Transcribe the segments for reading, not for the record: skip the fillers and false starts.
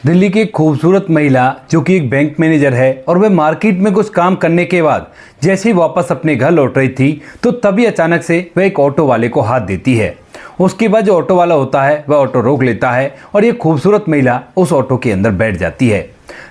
दिल्ली की एक खूबसूरत महिला जो कि एक बैंक मैनेजर है और वह मार्केट में कुछ काम करने के बाद जैसे ही वापस अपने घर लौट रही थी तो तभी अचानक से वह एक ऑटो वाले को हाथ देती है। उसके बाद जो ऑटो वाला होता है वह ऑटो रोक लेता है और ये खूबसूरत महिला उस ऑटो के अंदर बैठ जाती है।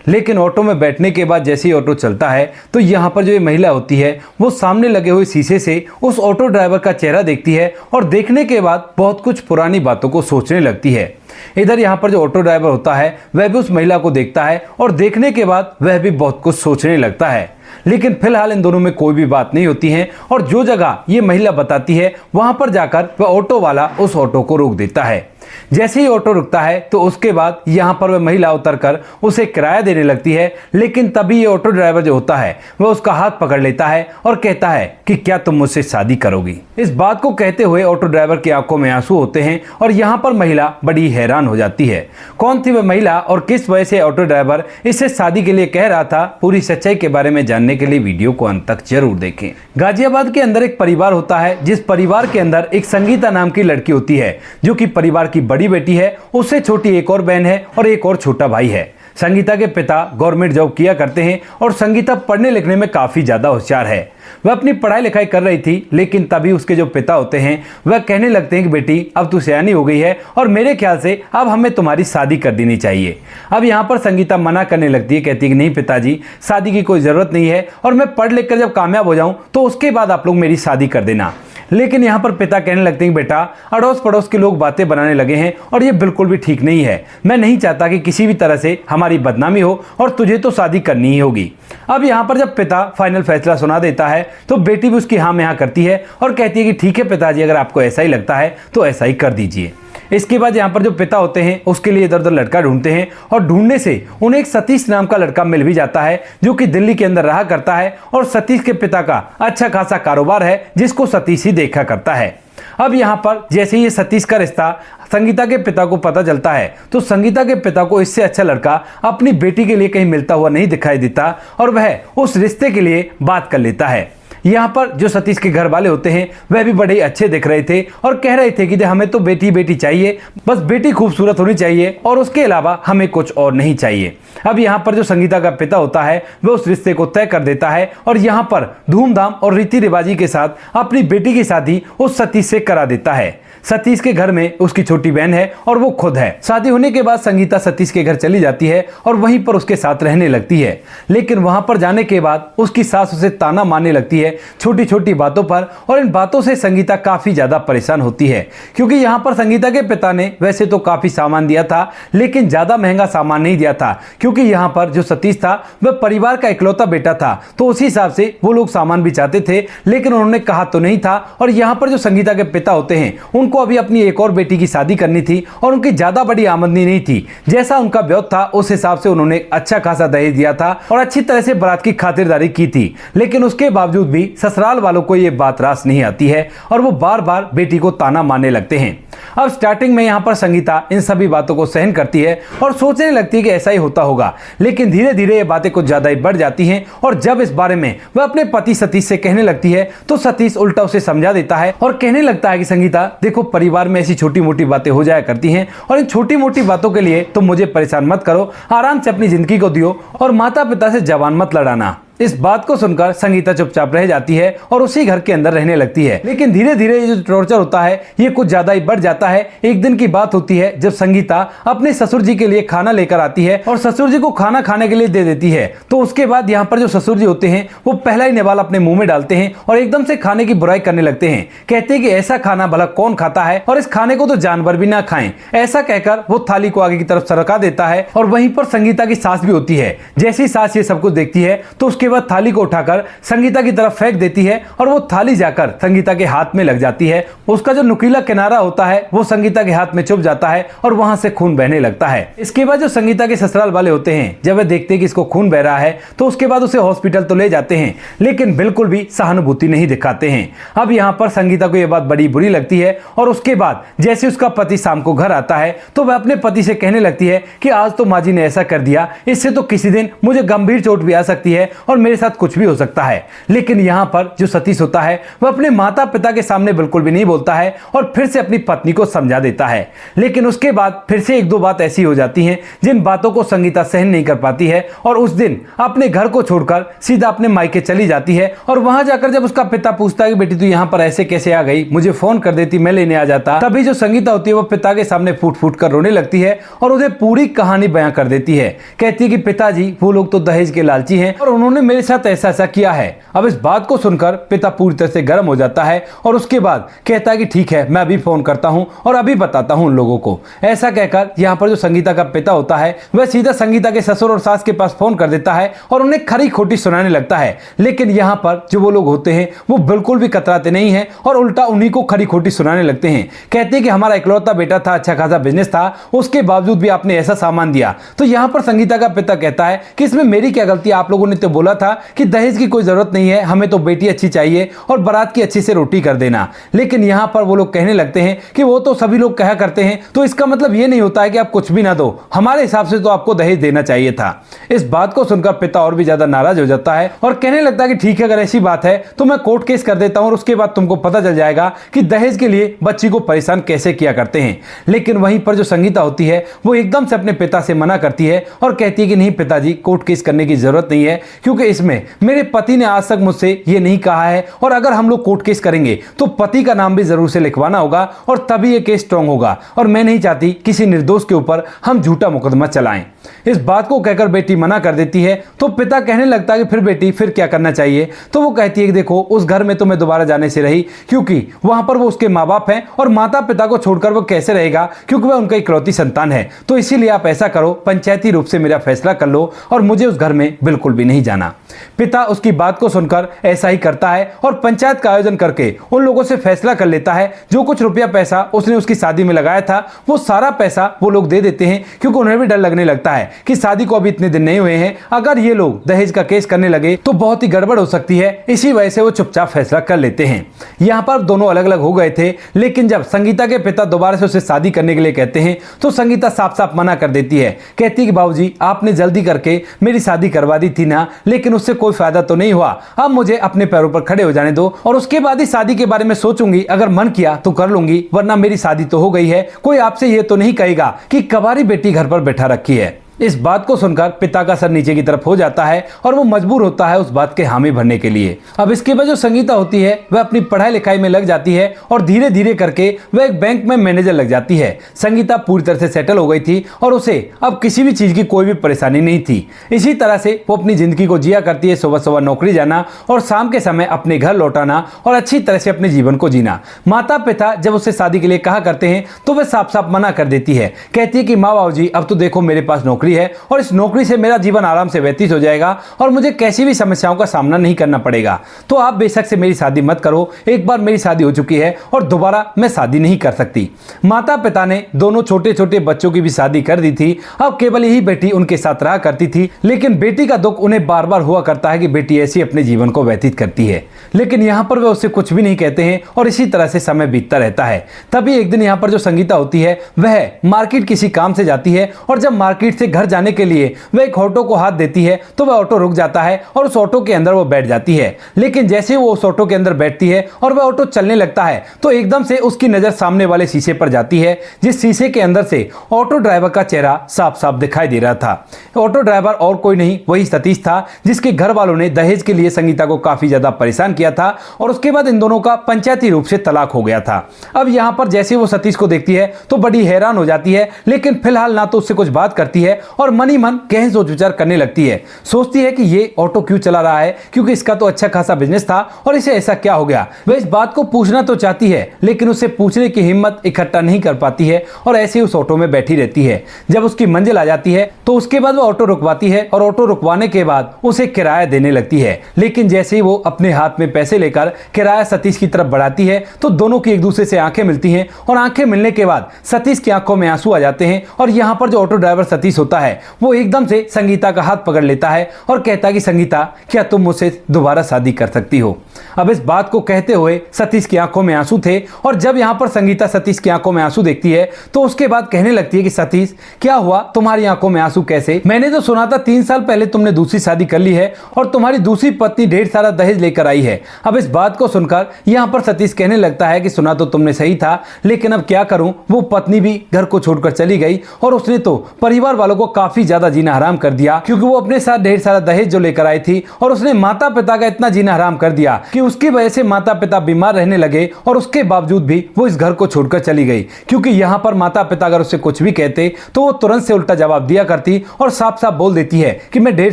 लेकिन ऑटो में बैठने के बाद जैसे ही ऑटो चलता है तो यहाँ पर जो ये महिला होती है वो सामने लगे हुए शीशे से उस ऑटो ड्राइवर का चेहरा देखती है और देखने के बाद बहुत कुछ पुरानी बातों को सोचने लगती है। इधर यहाँ पर जो ऑटो ड्राइवर होता है वह भी उस महिला को देखता है और देखने के बाद वह भी बहुत कुछ सोचने लगता है। लेकिन फिलहाल इन दोनों में कोई भी बात नहीं होती है और जो जगह ये महिला बताती है वहां पर जाकर वह ऑटो वाला उस ऑटो को रोक देता है। जैसे ही ऑटो रुकता है तो उसके बाद यहाँ पर वह महिला उतरकर उसे किराया देने लगती है। लेकिन तभी ये ऑटो ड्राइवर जो होता है वह उसका हाथ पकड़ लेता है और कहता है कि क्या तुम मुझसे शादी करोगी। इस बात को कहते हुए ऑटो ड्राइवर की आंखों में आंसू होते हैं और यहाँ पर महिला बड़ी हैरान हो जाती है। कौन थी वह महिला और किस वजह से ऑटो ड्राइवर इससे शादी के लिए कह रहा था, पूरी सच्चाई के बारे में जानने के लिए वीडियो को अंत तक जरूर देखें। गाजियाबाद के अंदर एक परिवार होता है जिस परिवार के अंदर एक संगीता नाम की लड़की होती है जो कि परिवार की बड़ी बेटी है। उससे छोटी एक और बहन है और एक और छोटा भाई है। संगीता के पिता गवर्नमेंट जॉब किया करते हैं और संगीता पढ़ने लिखने में काफी ज्यादा होशियार है। वह अपनी पढ़ाई लिखाई कर रही थी लेकिन तभी उसके जो पिता होते हैं वह कहने लगते हैं कि बेटी अब तू सयानी हो गई है और मेरे ख्याल से अब हमें तुम्हारी शादी कर देनी चाहिए। अब यहाँ पर संगीता मना करने लगती है, कहती है कि नहीं पिताजी, शादी की कोई जरूरत नहीं है और मैं पढ़ लिख कर जब कामयाब हो जाऊं तो उसके बाद आप लोग मेरी शादी कर देना। लेकिन यहाँ पर पिता कहने लगते हैं बेटा, अड़ोस पड़ोस के लोग बातें बनाने लगे हैं और ये बिल्कुल भी ठीक नहीं है। मैं नहीं चाहता कि किसी भी तरह से हमारी बदनामी हो और तुझे तो शादी करनी ही होगी। अब यहाँ पर जब पिता फाइनल फैसला सुना देता है तो बेटी भी उसकी हाँ में हाँ करती है और कहती है कि ठीक है पिताजी, अगर आपको ऐसा ही लगता है तो ऐसा ही कर दीजिए। इसके बाद यहाँ पर जो पिता होते हैं उसके लिए इधर उधर लड़का ढूंढते हैं और ढूंढने से उन्हें एक सतीश नाम का लड़का मिल भी जाता है जो कि दिल्ली के अंदर रहा करता है और सतीश के पिता का अच्छा खासा कारोबार है जिसको सतीश ही देखा करता है। अब यहाँ पर जैसे ही ये सतीश का रिश्ता संगीता के पिता को पता चलता है तो संगीता के पिता को इससे अच्छा लड़का अपनी बेटी के लिए कहीं मिलता हुआ नहीं दिखाई देता और वह उस रिश्ते के लिए बात कर लेता है। यहाँ पर जो सतीश के घर वाले होते हैं वह भी बड़े अच्छे दिख रहे थे और कह रहे थे कि हमें तो बेटी बेटी चाहिए, बस बेटी खूबसूरत होनी चाहिए और उसके अलावा हमें कुछ और नहीं चाहिए। अब यहाँ पर जो संगीता का पिता होता है वह उस रिश्ते को तय कर देता है और यहाँ पर धूमधाम और रीति रिवाजी के साथ अपनी बेटी की शादी उस सतीश से करा देता है। सतीश के घर में उसकी छोटी बहन है और वो खुद है। शादी होने के बाद संगीता सतीश के घर चली जाती है और वहीं पर उसके साथ रहने लगती है। लेकिन वहां पर जाने के बाद उसकी सास उसे ताना मारने लगती है छोटी छोटी बातों पर और इन बातों से संगीता काफी ज्यादा परेशान होती है क्योंकि यहाँ पर संगीता के पिता ने वैसे तो काफी सामान दिया था लेकिन ज्यादा महंगा सामान नहीं दिया था क्योंकि यहाँ पर जो सतीश था वह परिवार का इकलौता बेटा था तो उसी हिसाब से वो लोग सामान भी चाहते थे लेकिन उन्होंने कहा तो नहीं था। और यहाँ पर जो संगीता के पिता होते हैं उनको अभी अपनी एक और बेटी की शादी करनी थी और उनकी ज्यादा बड़ी आमदनी नहीं थी। जैसा उनका ब्याह था उस हिसाब से उन्होंने अच्छा खासा दहेज दिया था और अच्छी तरह से बारात की खातिरदारी की थी। लेकिन उसके बावजूद भी ससुराल वालों को यह बात रास नहीं आती है और वो बार बार बेटी को ताना मारने लगते हैं। अब स्टार्टिंग में यहाँ पर संगीता इन सभी बातों को सहन करती है और सोचने लगती है कि ऐसा ही होता होगा। लेकिन धीरे धीरे ये बातें कुछ ज्यादा ही बढ़ जाती हैं और जब इस बारे में वह अपने पति सतीश से कहने लगती है तो सतीश उल्टा उसे समझा देता है और कहने लगता है कि संगीता देखो, परिवार में ऐसी छोटी मोटी बातें हो जाया करती हैं और इन छोटी मोटी बातों के लिए तुम मुझे परेशान मत करो, आराम से अपनी जिंदगी को दियो और माता पिता से जबान मत लड़ाना। इस बात को सुनकर संगीता चुपचाप रह जाती है और उसी घर के अंदर रहने लगती है। लेकिन धीरे धीरे ये जो टॉर्चर होता है ये कुछ ज्यादा ही बढ़ जाता है। एक दिन की बात होती है जब संगीता अपने ससुर जी के लिए खाना लेकर आती है और ससुर जी को खाना खाने के लिए दे देती है। तो उसके बाद यहाँ पर जो ससुर जी होते हैं वो पहला ही निवाला अपने मुंह में डालते हैं और एकदम से खाने की बुराई करने लगते हैं। कहते हैं कि ऐसा खाना भला कौन खाता है और इस खाने को तो जानवर भी ना खाएं। ऐसा कहकर वो थाली को आगे की तरफ सरका देता है और वहीं पर संगीता की सास भी होती है। जैसी सास ये सब कुछ देखती है तो उसके बाद थाली को उठाकर संगीता की तरफ फेंक देती है और वो थाली जाकर संगीता के हाथ में लग जाती है। उसका जो नुकीला किनारा होता है वो संगीता के हाथ में चुभ जाता है और वहां से खून बहने लगता है। इसके बाद जो संगीता के ससुराल वाले होते हैं जब वे देखते हैं कि इसको खून बह रहा है तो उसके बाद उसे हॉस्पिटल तो ले जाते हैं लेकिन बिल्कुल भी सहानुभूति नहीं दिखाते हैं। अब यहाँ पर संगीता को यह बात बड़ी बुरी लगती है और उसके बाद जैसे उसका पति शाम को घर आता है तो वह अपने पति से कहने लगती है कि आज तो माँ जी ने ऐसा कर दिया, इससे तो किसी दिन मुझे गंभीर चोट भी आ सकती है और और मेरे साथ कुछ भी हो सकता है। लेकिन यहाँ पर जो सतीश होता है वह अपने माता पिता के सामने बिल्कुल भी नहीं बोलता है और फिर से अपनी पत्नी को समझा देता है। लेकिन उसके बाद फिर से एक दो बात ऐसी हो जाती हैं जिन बातों को संगीता सहन नहीं कर पाती है और उस दिन अपने घर को छोड़कर सीधा अपने मायके चली जाती है। और वहां जाकर जब उसका पिता पूछता है कि बेटी तू यहाँ पर ऐसे कैसे आ गई, मुझे फोन कर देती, मैं लेने आ जाता, तभी जो संगीता होती है वो पिता के सामने फूट फूट कर रोने लगती है और उसे पूरी कहानी बयां कर देती है। कहती है कि पिताजी वो लोग तो दहेज के लालची हैं और उन्होंने मेरे साथ ऐसा ऐसा किया है। अब इस बात को सुनकर पिता पूरी तरह से गर्म हो जाता है और उसके बाद कहता है कि ठीक है, मैं अभी फोन करता हूं और अभी बताता हूं उन लोगों को। ऐसा कहकर यहाँ पर जो संगीता का पिता होता है वह सीधा संगीता के ससुर और सास के पास फोन कर देता है और उन्हें खरी खोटी सुनाने लगता है। लेकिन यहाँ पर जो वो लोग होते हैं वो बिल्कुल भी कतराते नहीं है और उल्टा उन्हीं को खरी खोटी सुनाने लगते हैं। कहते हैं कि हमारा इकलौता बेटा था, अच्छा खासा बिजनेस था, उसके बावजूद भी आपने ऐसा सामान दिया। तो यहाँ पर संगीता का पिता कहता है कि इसमें मेरी क्या गलती, आप लोगों ने तो बोला था कि दहेज की कोई जरूरत नहीं है, हमें तो बेटी अच्छी चाहिए और बारात की अच्छी से रोटी कर देना। लेकिन यहाँ पर वो लोग कहने लगते हैं कि वो तो सभी लोग कहा करते हैं, तो इसका मतलब ये नहीं होता है कि आप कुछ भी ना दो, हमारे हिसाब से तो आपको दहेज देना चाहिए था। इस बात को सुनकर पिता और भी ज्यादा नाराज हो जाता है और कहने लगता है कि ठीक है, अगर ऐसी बात है तो मैं कोर्ट केस कर देता हूं और उसके बाद तुमको पता चल जाएगा कि दहेज के लिए बच्ची को परेशान कैसे किया करते हैं। लेकिन वहीं पर जो संगीता होती है वो एकदम से अपने पिता से मना करती है और कहती है कि नहीं पिताजी, कोर्ट केस करने की जरूरत नहीं है, क्योंकि इसमें मेरे पति ने आज तक मुझसे ये नहीं कहा है और अगर हम लोग कोर्ट केस करेंगे तो पति का नाम भी जरूर से लिखवाना होगा और तभी ये केस स्ट्रांग होगा और मैं नहीं चाहती किसी निर्दोष के ऊपर हम झूठा मुकदमा चलाएं। इस बात को कहकर बेटी मना कर देती है तो पिता कहने लगता है कि फिर बेटी फिर क्या करना चाहिए। तो वो कहती है कि देखो, उस घर में तो मैं दोबारा जाने से रही क्योंकि वहां पर वो उसके माँ बाप हैं और माता पिता को छोड़कर वो कैसे रहेगा, क्योंकि वह उनका इकलौती संतान है। तो इसीलिए आप ऐसा करो, पंचायती रूप से मेरा फैसला कर लो और मुझे उस घर में बिल्कुल भी नहीं जाना। पिता उसकी बात को सुनकर ऐसा ही करता है और पंचायत का आयोजन करके उन लोगों से फैसला कर लेता है। जो कुछ रुपया पैसा उसने उसकी शादी में लगाया था वो सारा पैसा वो लोग दे देते हैं, क्योंकि उन्हें भी डर लगने लगता है कि शादी को अभी इतने दिन नहीं हुए हैं, अगर ये लोग दहेज का केस करने लगे तो बहुत ही गड़बड़ हो सकती है। इसी वजह से वो चुपचाप फैसला कर लेते हैं। यहाँ पर दोनों अलग अलग हो गए थे, लेकिन जब संगीता के पिता दोबारा से उसे शादी करने के लिए कहते हैं तो संगीता साफ साफ मना कर देती है। कहती है कि बाबूजी, आपने जल्दी करके मेरी शादी करवा दी थी ना, लेकिन उससे कोई फायदा तो नहीं हुआ, अब मुझे अपने पैरों पर खड़े हो जाने दो और उसके बाद ही शादी के बारे में सोचूंगी, अगर मन किया तो कर लूंगी, वरना मेरी शादी तो हो गई है, कोई आपसे ये तो नहीं कहेगा कि कबारी बेटी घर पर बैठा रखी है। इस बात को सुनकर पिता का सर नीचे की तरफ हो जाता है और वो मजबूर होता है उस बात के हामी भरने के लिए। अब इसके बाद जो संगीता होती है वह अपनी पढ़ाई लिखाई में लग जाती है और धीरे धीरे करके वह एक बैंक में मैनेजर लग जाती है। संगीता पूरी तरह से सेटल हो गई थी और उसे अब किसी भी चीज की कोई भी परेशानी नहीं थी। इसी तरह से वो अपनी जिंदगी को जिया करती है, सुबह सुबह नौकरी जाना और शाम के समय अपने घर लौटाना और अच्छी तरह से अपने जीवन को जीना। माता पिता जब उससे शादी के लिए कहा करते हैं तो वह साफ साफ मना कर देती है। कहती है कि माँ बाबूजी, अब तो देखो मेरे पास नौकरी है और इस नौकरी से मेरा जीवन आराम से व्यतीत हो जाएगा और मुझे कैसी भी समस्याओं का सामना नहीं करना पड़ेगा, तो आप बेशक से मेरी शादी मत करो, एक बार मेरी शादी हो चुकी है और दोबारा मैं शादी नहीं कर सकती। माता पिता ने दोनों छोटे छोटे बच्चों की भी शादी कर दी थी, अब केवल यही बेटी उनके साथ रहा करती थी। लेकिन बेटी का दुख उन्हें बार बार हुआ करता है कि बेटी ऐसी अपने जीवन को व्यतीत करती है, लेकिन यहाँ पर वे उससे कुछ भी नहीं कहते हैं और इसी तरह से समय बीतता रहता है। तभी एक दिन यहाँ पर जो संगीता होती है वह मार्केट किसी काम से जाती है और जब मार्केट से घर जाने के लिए वह एक ऑटो को हाथ देती है तो वह ऑटो रुक जाता है और उस ऑटो के अंदर वो बैठ जाती है। लेकिन जैसे वो उस ऑटो के अंदर बैठती है और वह ऑटो चलने लगता है तो एकदम से उसकी नजर सामने वाले शीशे पर जाती है, जिस शीशे के अंदर से ऑटो ड्राइवर का चेहरा साफ साफ दिखाई दे रहा था। ऑटो ड्राइवर और कोई नहीं, वही सतीश था, जिसके घर वालों ने दहेज के लिए संगीता को काफी ज्यादा परेशान किया था और उसके बाद इन दोनों का पंचायती रूप से तलाक हो गया था। अब यहाँ पर जैसे वो सतीश को देखती है तो बड़ी हैरान हो जाती है, लेकिन फिलहाल ना तो उससे कुछ बात करती है और मन ही मन गहन सोच विचार करने लगती है। सोचती है कि ये ऑटो क्यों चला रहा है, क्योंकि इसका तो अच्छा खासा बिजनेस था और इसे ऐसा क्या हो गया। वह इस बात को पूछना तो चाहती है, लेकिन उसे पूछने की हिम्मत इकट्ठा नहीं कर पाती है और ऐसे ही उस ऑटो में बैठी रहती है। जब उसकी मंजिल आ जाती है तो उसके बाद वो ऑटो रुकवाती है और ऑटो रुकवाने के बाद उसे किराया देने लगती है। लेकिन जैसे ही वो अपने हाथ में पैसे लेकर किराया सतीश की तरफ बढ़ाती है तो दोनों की एक दूसरे से आंखें मिलती हैं और आंखें मिलने के बाद सतीश की आंखों में आंसू आ जाते हैं और यहाँ पर जो ऑटो ड्राइवर सतीश होता है वो एकदम से संगीता का हाथ पकड़ लेता है और कहता है कि संगीता, क्या तुम मुझसे दोबारा शादी कर सकती हो। अब इस बात को कहते हुए सतीश की आंखों में आंसू थे और जब यहाँ पर संगीता सतीश की आंखों में आंसू देखती है तो उसके बाद कहने लगती है कि सतीश क्या हुआ, तुम्हारी आंखों में आंसू कैसे? मैंने तो सुना था 3 साल पहले तुमने दूसरी शादी कर ली है और तुम्हारी दूसरी पत्नी ढेर सारा दहेज लेकर आई है। अब इस बात को सुनकर यहाँ पर सतीश कहने लगता है कि सुना तो तुमने सही था, लेकिन अब क्या करूं, वो पत्नी भी घर को छोड़कर चली गई और उसने तो परिवार वालों को काफी ज्यादा जीना हराम कर दिया, क्योंकि वो अपने साथ ढेर सारा दहेज जो लेकर आई थी और उसने माता पिता का इतना जीना हराम कर दिया कि उसकी वजह से माता पिता बीमार रहने लगे और उसके बावजूद भी वो इस घर को छोड़कर चली गई। क्योंकि यहाँ पर माता पिता अगर उससे कुछ भी कहते तो वो तुरंत से उल्टा जवाब दिया करती और साफ साफ बोल देती है कि मैं ढेर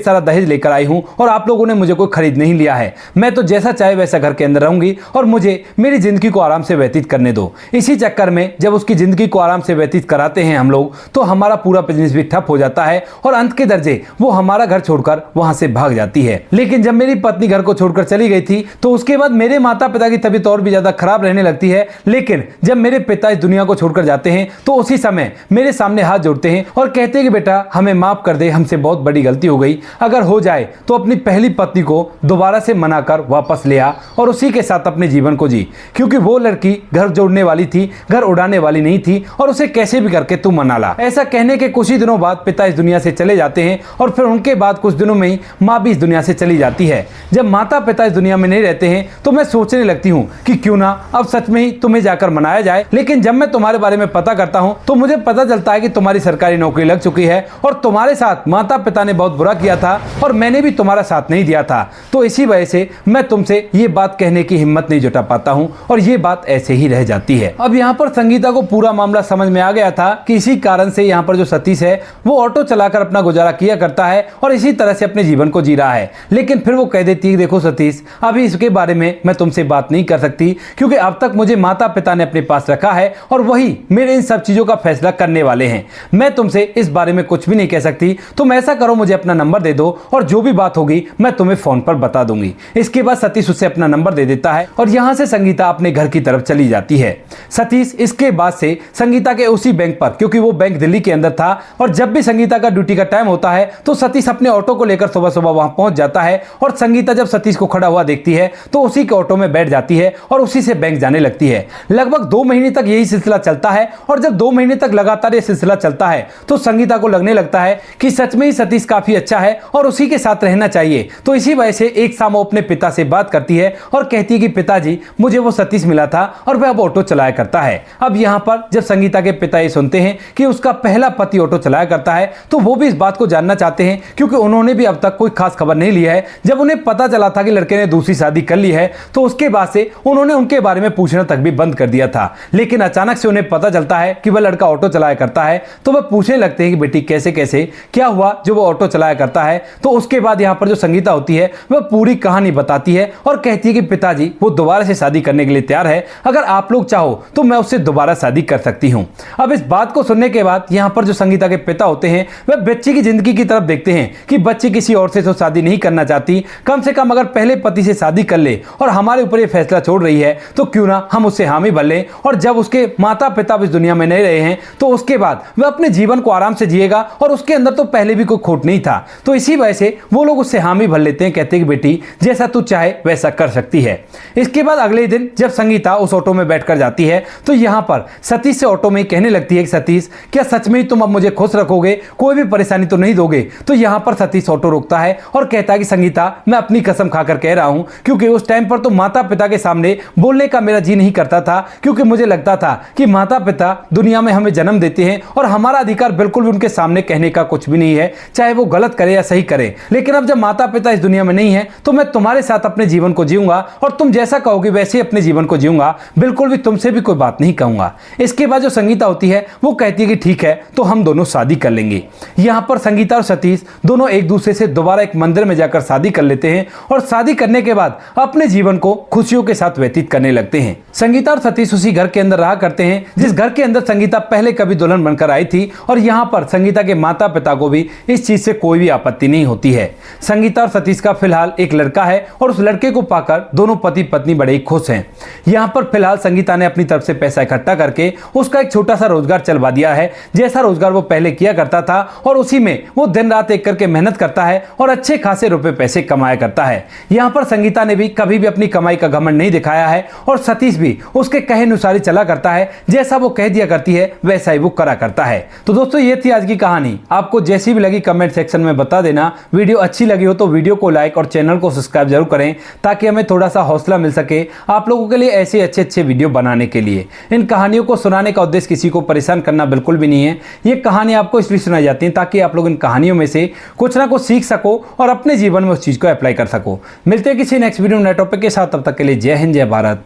सारा दहेज लेकर आई हूं और आप लोगों ने मुझे कोई खरीद नहीं लिया है, मैं तो जैसा चाहे वैसा घर के अंदर रहूंगी और मुझे मेरी जिंदगी को आराम से व्यतीत करने दो। इसी चक्कर में जब उसकी जिंदगी को आराम से व्यतीत कराते हैं हम लोग तो हमारा पूरा बिजनेस भी ठप हो जाता है और अंत के दर्जे वो हमारा घर छोड़कर वहां से भाग जाती है। लेकिन जब मेरी पत्नी घर को छोड़कर चली गई थी तो उसके बाद मेरे माता पिता की तबीयत और भी ज्यादा खराब रहने लगती है। लेकिन जब मेरे पिता इस दुनिया को छोड़कर जाते हैं तो उसी समय मेरे सामने हाथ जोड़ते हैं और कहते हैं कि बेटा हमें माफ कर दे, हमसे बहुत बड़ी गलती हो गई, अगर हो जाए तो अपनी पहली पत्नी को दोबारा से मनाकर वापस ले आ और उसी के साथ अपने जीवन को जी, क्योंकि वो लड़की घर जोड़ने वाली थी, घर उड़ाने वाली नहीं थी और उसे कैसे भी करके तू मना ला। ऐसा कहने के कुछ ही दिनों बाद पिता इस दुनिया से चले जाते हैं और फिर उनके बाद कुछ दिनों में ही माँ भी इस दुनिया से चली जाती है। जब माता पिता इस दुनिया में नहीं रहते हैं तो मैं सोचने लगती हूँ कि क्यों ना अब सच में ही तुम्हें जाकर मनाया जाए। लेकिन जब मैं तुम्हारे बारे में पता करता हूँ तो मुझे पता चलता है कि तुम्हारी सरकारी नौकरी लग चुकी है और तुम्हारे साथ माता पिता ने बहुत बुरा किया था और मैंने भी तुम्हारा साथ नहीं दिया था, तो इसी वजह से मैं तुमसे ये बात कहने की हिम्मत नहीं जुटा पाता हूँ और ये बात ऐसे ही रह जाती है। अब यहाँ पर संगीता को पूरा मामला समझ में आ गया था कि इसी कारण से यहाँ पर जो सतीश है वो ऑटो चलाकर अपना गुजारा किया करता है और इसी तरह से अपने जीवन को जी रहा है। लेकिन फिर वो कह देती है देखो सतीश, अभी इसके बारे में मैं तुमसे बात नहीं कर सकती क्योंकि अब तक मुझे माता पिता ने अपने पास रखा है और वही मेरे इन सब चीजों का फैसला करने वाले हैं। मैं तुमसे इस बारे में कुछ भी नहीं कह सकती। तुम ऐसा करो, मुझे अपना नंबर दे दो और जो भी बात होगी मैं तुम्हें फोन पर बता दूंगी। इसके बाद सतीश उसे अपना नंबर दे देता है और यहाँ से संगीता अपने घर की तरफ चली जाती है। सतीश इसके बाद से संगीता के उसी बैंक पर, क्योंकि वो बैंक दिल्ली के अंदर था और जब भी संगीता का ड्यूटी का टाइम होता है तो सतीश अपने ऑटो को लेकर सुबह सुबह वहां पहुंच जाता है और संगीता जब सतीश को खड़ा हुआ देखती है तो उसी के ऑटो में बैठ जाती है और उसी से बैंक जाने लगती है। लगभग 2 महीने तक यही सिलसिला चलता है और जब 2 महीने तक लगातार ये सिलसिला चलता है तो संगीता को लगने लगता है कि सच में ही सतीश काफी अच्छा है और उसी के साथ रहना चाहिए। तो इसी वजह से एक शाम वो अपने पिता से बात करती है और कहती है कि पिताजी, मुझे वो सतीश मिला था और वह अब ऑटो चलाया करता है। अब यहाँ पर जब संगीता के पिता ये सुनते हैं कि उसका पहला पति ऑटो चलाया करता है तो वो भी इस बात को जानना चाहते हैं, क्योंकि उन्होंने भी अब तक कोई खास खबर नहीं ली है। जब उन्हें पता चला था कि लड़के ने दूसरी शादी कर ली है तो उसके बाद से उन्होंने उनके बारे में पूछना तक भी बंद कर दिया था। लेकिन अचानक से उन्हें पता चलता है कि वह लड़का ऑटो चलाया करता है तो वह पूछने लगते हैं कि बेटी कैसे कैसे क्या हुआ जो वो ऑटो चलाया करता है। तो उसके बाद यहाँ पर जो संगीता होती है वह पूरी कहानी बताती है और कहती है कि पिताजी वो दोबारा से शादी करने के लिए तैयार है, अगर आप लोग चाहो तो मैं उससे दोबारा शादी कर सकती हूँ। अब इस बात को सुनने के बाद यहाँ पर जो संगीता के पिता होते हैं वह बच्ची की जिंदगी की तरफ देखते हैं कि बच्ची किसी और से तो शादी नहीं करना चाहती, कम से कम अगर पहले पति से शादी कर ले और हमारे ऊपर ये फैसला छोड़ रही है तो क्यों ना हम उससे हामी भर लें और जब उसके माता पिता इस दुनिया में नहीं रहे हैं तो उसके बाद वह अपने जीवन को आराम से जिएगा और उसके अंदर तो पहले भी कोई खोट नहीं था। तो इसी वजह से वो लोग उससे हामी भर लेते हैं, कहते हैं कि बेटी जैसा तू चाहे वैसा कर सकती है। इसके बाद अगले दिन जब संगीता उस ऑटो में बैठकर जाती है तो यहाँ पर सतीश से ऑटो में कहने लगती है कि सतीश क्या सच में ही तुम अब मुझे खुश रखोगे, कोई भी परेशानी तो नहीं दोगे? तो यहाँ पर सतीश ऑटो रोकता है और कहता है कि संगीता मैं अपनी कसम खाकर कह रहा हूँ, क्योंकि उस टाइम पर तो माता पिता के सामने बोलने का मेरा जी नहीं करता था, क्योंकि मुझे लगता था कि माता पिता दुनिया में हमें जन्म देते हैं और हमारा अधिकार बिल्कुल भी उनके सामने कहने का कुछ भी नहीं है, चाहे वो गलत करे या सही करे। लेकिन अब जब माता पिता इस दुनिया में नहीं है तो मैं तुम्हारे साथ अपने जीवन को जीऊंगा और तुम जैसा कहोगे वैसे ही अपने जीवन को जीऊंगा, बिल्कुल भी तुमसे भी कोई बात नहीं कहूंगा। इसके बाद जो संगीता होती है वो कहती है कि ठीक है तो हम दोनों शादी कर लेंगे। यहाँ पर संगीता और सतीश दोनों एक दूसरे से दोबारा एक मंदिर में जाकर शादी कर लेते हैं और शादी करने के बाद अपने जीवन को खुशियों के साथ व्यतीत करने लगते हैं। संगीता और सतीश उसी घर के अंदर रहा करते हैं जिस घर के अंदर संगीता पहले कभी दुल्हन बनकर आई थी और यहाँ पर संगीता के माता पिता को भी इस चीज से कोई भी आपत्ति नहीं होती है। संगीता और सतीश का फिलहाल एक लड़का है और उस लड़के को पाकर दोनों पति पत्नी बड़े ही खुश हैं। यहाँ पर फिलहाल संगीता ने अपनी तरफ से पैसा इकट्ठा करके उसका एक छोटा सा रोजगार चलवा दिया है, जैसा रोजगार वो पहले किया करता था और उसी में वो दिन रात एक करके मेहनत करता है और अच्छे खासे रुपए पैसे कमाया करता है। यहाँ पर संगीता ने भी कभी भी अपनी कमाई का घमंड नहीं दिखाया है और सतीश भी उसके कहे अनुसार ही चला करता है। जैसा वो कह दिया करती है वैसा ही वो करा करता है। तो दोस्तों ये थी आज की कहानी। आपको जैसी भी लगी कमेंट सेक्शन में बता देना। वीडियो अच्छी लगी हो तो वीडियो को लाइक और चैनल को सब्सक्राइब जरूर करें ताकि हमें थोड़ा सा हौसला मिल सके आप लोगों के लिए ऐसे अच्छे वीडियो बनाने के लिए। इन कहानियों को सुनाने का उद्देश्य किसी को परेशान करना बिल्कुल भी नहीं है। ये कहानी आपको इसलिए सुनाई जाती है ताकि आप लोग इन कहानियों में से कुछ ना कुछ सीख सको और अपने जीवन में उस चीज को अप्लाई कर सको। मिलते हैं किसी नेक्स्ट वीडियो में नए टॉपिक के साथ। तब तक के लिए जय हिंद, जय भारत,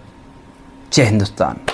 जय हिंदुस्तान।